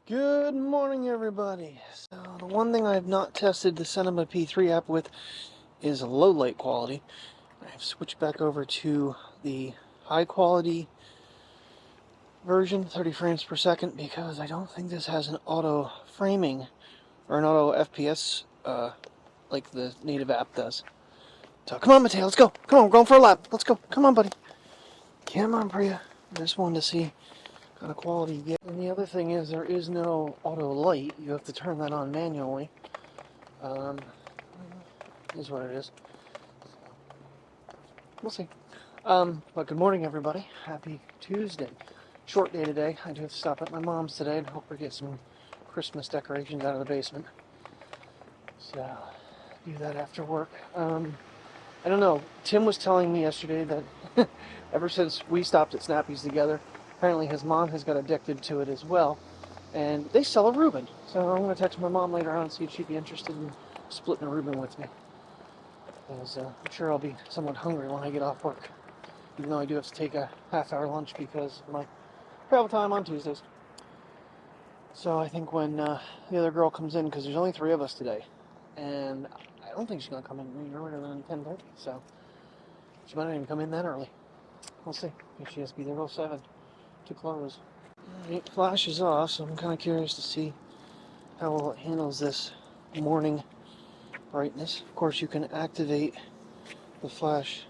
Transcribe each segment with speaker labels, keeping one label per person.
Speaker 1: Good morning, everybody. So the one thing I have not tested the Cinema P3 app with is low light quality. I've switched back over to the high quality version, 30 frames per second, because I don't think this has an auto framing or an auto FPS like the native app does. So come on, Mateo, let's go. Come on, we're going for a lap. Let's go. Come on, buddy. Come on, Pria. I just wanted to see kind of quality you get. And the other thing is there is no auto light. You have to turn that on manually. Is what it is. We'll see. But good morning, everybody. Happy Tuesday. Short day today. I do have to stop at my mom's today and hope we get some Christmas decorations out of the basement. So do that after work. I don't know. Tim was telling me yesterday that ever since we stopped at Snappy's together, apparently his mom has got addicted to it as well, and they sell a Reuben. So I'm going to text my mom later on and see if she'd be interested in splitting a Reuben with me. Because I'm sure I'll be somewhat hungry when I get off work, even though I do have to take a half-hour lunch because of my travel time on Tuesdays. So I think when the other girl comes in, because there's only 3 of us today, and I don't think she's going to come in any earlier than 10:30, so she might not even come in that early. We'll see. If she has to be there till 7 to close. It flashes off, so I'm kind of curious to see how well it handles this morning brightness. Of course, you can activate the flash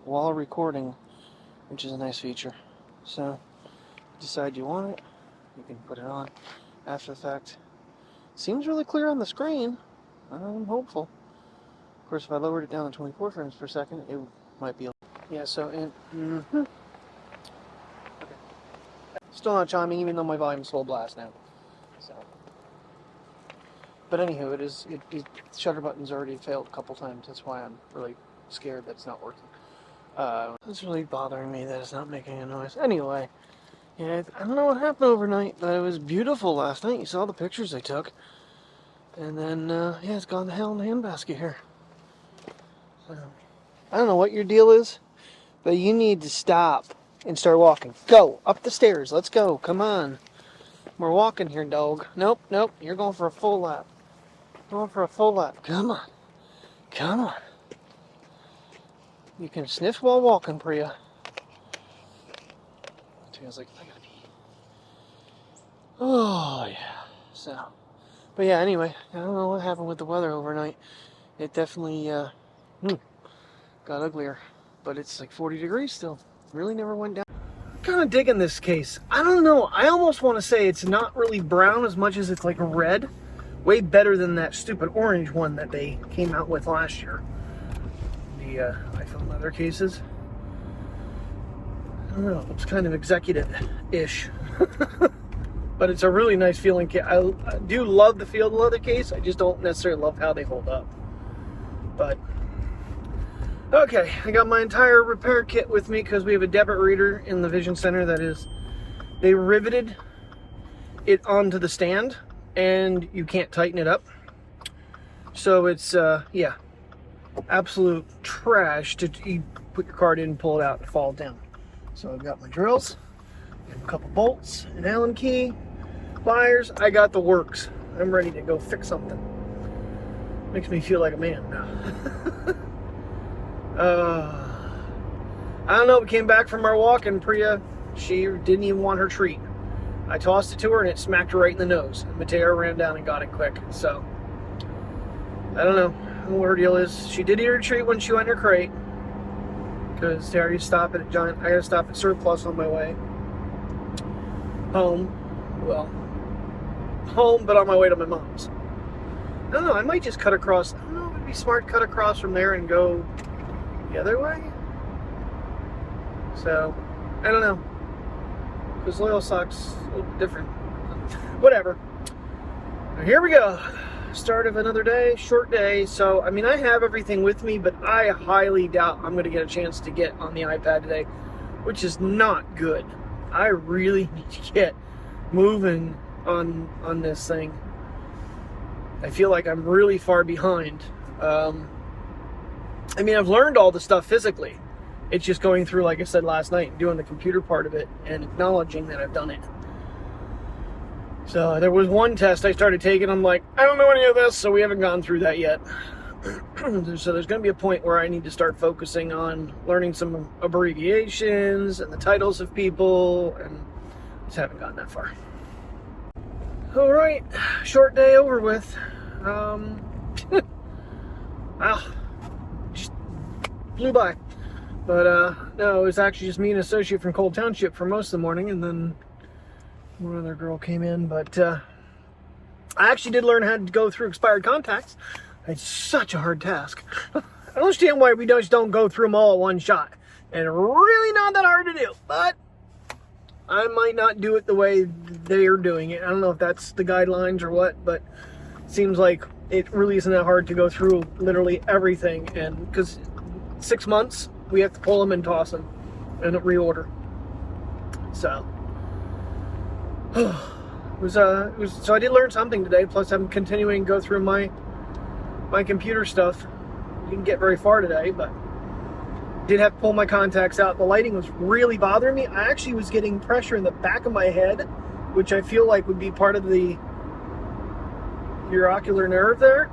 Speaker 1: while recording, which is a nice feature. So, decide you want it, you can put it on after the fact. Seems really clear on the screen. I'm hopeful. Of course, if I lowered it down to 24 frames per second, it might be. Yeah, so it. Okay. Still not chiming, even though my volume's full blast now. So, but anywho, the shutter button's already failed a couple times. That's why I'm really scared that it's not working. It's really bothering me that it's not making a noise. Anyway, yeah, I don't know what happened overnight, but it was beautiful last night. You saw the pictures I took. And then, yeah, it's gone to hell in the handbasket here. So, I don't know what your deal is, but you need to stop and start walking. Go up the stairs. Let's go. Come on. We're walking here, dog. Nope, nope. You're going for a full lap. Going for a full lap. Come on. Come on. You can sniff while walking, Pria. I was like, I gotta pee. Oh, yeah. So, but yeah, anyway, I don't know what happened with the weather overnight. It definitely got uglier. But it's like 40 degrees still. Really never went down. I'm kind of digging this case. I don't know. I almost want to say it's not really brown as much as it's like red. Way better than that stupid orange one that they came out with last year. The iPhone leather cases. I don't know. It's kind of executive-ish. But it's a really nice feeling case. I do love the feel of the leather case. I just don't necessarily love how they hold up. But okay, I got my entire repair kit with me because we have a debit reader in the Vision Center that is, they riveted it onto the stand and you can't tighten it up. So it's, yeah, absolute trash to you put your card in, pull it out, and fall down. So I've got my drills, a couple bolts, an Allen key, pliers. I got the works. I'm ready to go fix something. Makes me feel like a man now. I don't know, we came back from our walk and Pria, she didn't even want her treat. I tossed it to her and it smacked her right in the nose. And Mateo ran down and got it quick. So, I don't know what her deal is. She did eat her treat when she went in her crate. Because I gotta stop at Surplus on my way home. Well, home, but on my way to my mom's. I don't know, I might just cut across. I don't know if it'd be smart to cut across from there and go the other way. So, I don't know. Because Loyal Sock's a little different. Whatever. Here we go. Start of another day, short day. So, I mean, I have everything with me, but I highly doubt I'm going to get a chance to get on the iPad today, which is not good. I really need to get moving on this thing. I feel like I'm really far behind. I mean, I've learned all the stuff physically. It's just going through, like I said last night, doing the computer part of it and acknowledging that I've done it. So there was one test I started taking. I'm like, I don't know any of this, so we haven't gone through that yet. So there's going to be a point where I need to start focusing on learning some abbreviations and the titles of people, and just haven't gotten that far. All right, short day over with. Wow, just flew by. But no, it was actually just me and an associate from Cole Township for most of the morning, and then one other girl came in. But I actually did learn how to go through expired contacts. It's such a hard task. I don't understand why we just don't go through them all at one shot. And really not that hard to do, but I might not do it the way they're doing it. I don't know if that's the guidelines or what, but it seems like it really isn't that hard to go through literally everything. And because 6 months, we have to pull them and toss them and reorder. So so I did learn something today. Plus, I'm continuing to go through my computer stuff. Didn't get very far today, but did have to pull my contacts out. The lighting was really bothering me. I actually was getting pressure in the back of my head, which I feel like would be part of your ocular nerve there.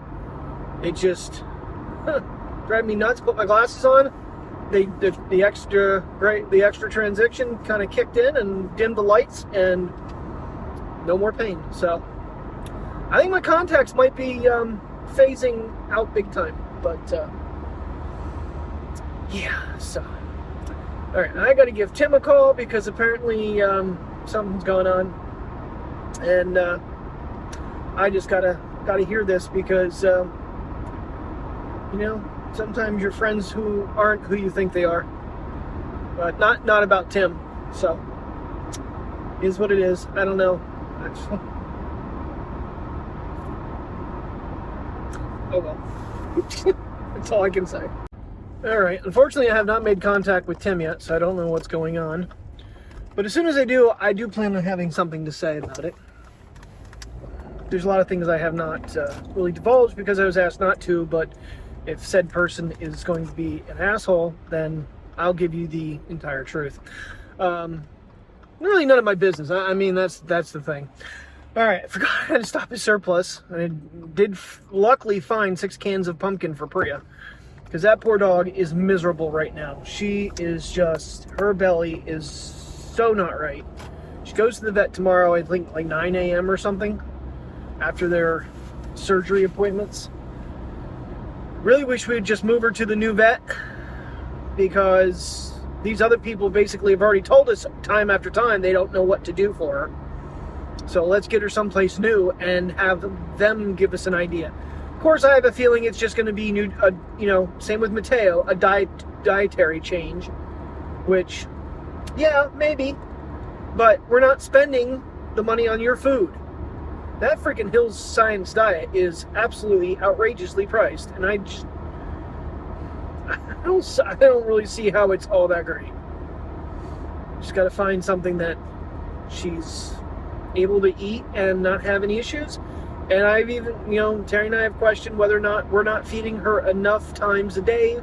Speaker 1: It just drive me nuts. Put my glasses on. The extra transition kind of kicked in and dimmed the lights, and no more pain. So I think my contacts might be phasing out big time, but yeah. So all right, I got to give Tim a call because apparently something's going on, and I just gotta hear this because you know, sometimes your friends who aren't who you think they are, but not about Tim. So is what it is. I don't know. Oh well. That's all I can say. Alright, unfortunately I have not made contact with Tim yet, so I don't know what's going on. But as soon as I do plan on having something to say about it. There's a lot of things I have not really divulged because I was asked not to, but if said person is going to be an asshole, then I'll give you the entire truth. Really none of my business. I mean, that's the thing. All right, I forgot how to stop his surplus. I did luckily find 6 cans of pumpkin for Pria, because that poor dog is miserable right now. She is just, her belly is so not right. She goes to the vet tomorrow, I think like 9 a.m. or something, after their surgery appointments. Really wish we'd just move her to the new vet, because these other people basically have already told us time after time they don't know what to do for her. So let's get her someplace new and have them give us an idea. Of course, I have a feeling it's just going to be new. You know, same with Mateo, a dietary change, which, yeah, maybe, but we're not spending the money on your food. That freaking Hills Science diet is absolutely outrageously priced, and I don't really see how it's all that great. Just got to find something that she's able to eat and not have any issues. And I've even, you know, Terry and I have questioned whether or not we're not feeding her enough times a day,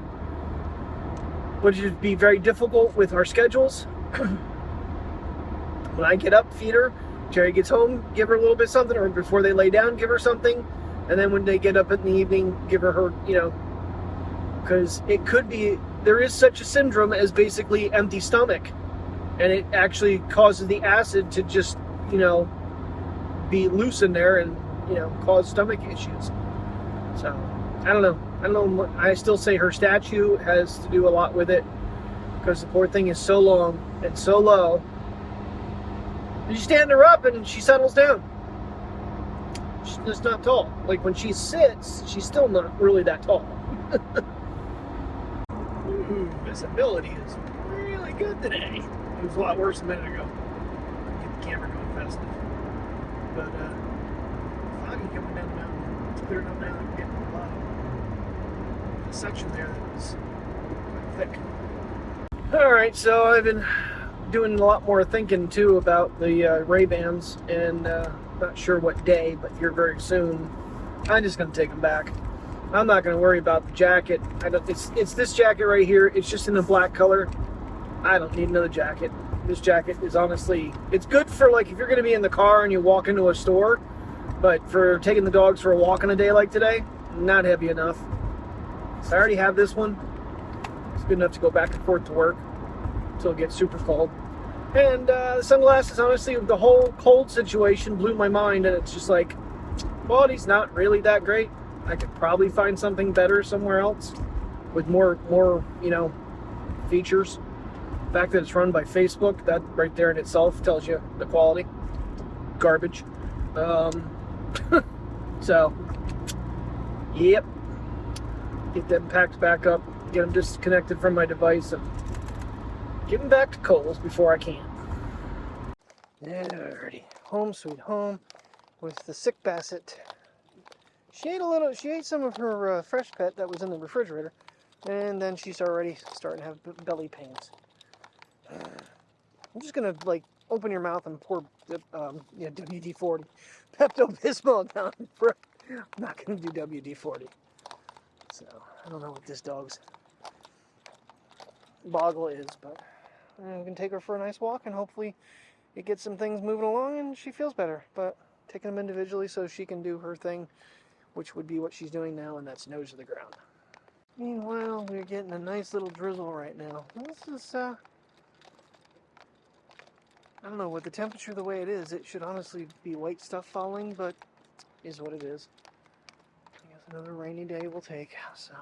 Speaker 1: which would be very difficult with our schedules. When I get up, feed her. Terry gets home, give her a little bit of something, or before they lay down, give her something. And then when they get up in the evening, give her, you know, because it could be, there is such a syndrome as basically empty stomach. And it actually causes the acid to just, you know, be loose in there and, you know, cause stomach issues. So, I don't know. I still say her statue has to do a lot with it, because the poor thing is so long and so low. You stand her up and she settles down. She's just not tall. Like when she sits, she's still not really that tall. Visibility is really good today. It was a lot worse a minute ago. Get the camera going fast enough. But foggy coming down the mountain. It's clearing up now. I'm getting a lot of the section there that was quite thick. Alright, so I've been doing a lot more thinking too about the Ray-Bans, and not sure what day, but here very soon. I'm just going to take them back. I'm not going to worry about the jacket. It's this jacket right here. It's just in the black color. I don't need another jacket. This jacket is honestly, it's good for like if you're going to be in the car and you walk into a store, but for taking the dogs for a walk on a day like today, not heavy enough. So I already have this one. It's good enough to go back and forth to work until it gets super cold. And the sunglasses, honestly, the whole cold situation blew my mind, and it's just like, quality's not really that great. I could probably find something better somewhere else with more, you know, features. The fact that it's run by Facebook, that right there in itself tells you the quality. Garbage. So, yep. Get them packed back up, get them disconnected from my device, and get them back to Kohl's before I can. Alrighty, home sweet home with the sick Basset. She ate some of her fresh pet that was in the refrigerator, and then she's already starting to have belly pains. I'm just gonna like open your mouth and pour WD-40, Pepto-Bismol down. I'm not gonna do WD-40. So I don't know what this dog's boggle is, but I'm gonna take her for a nice walk and hopefully it gets some things moving along and she feels better. But taking them individually so she can do her thing, which would be what she's doing now, and that's nose to the ground. Meanwhile, we're getting a nice little drizzle right now. This is I don't know, with the temperature the way it is, it should honestly be white stuff falling, but is what it is. I guess another rainy day will take, so.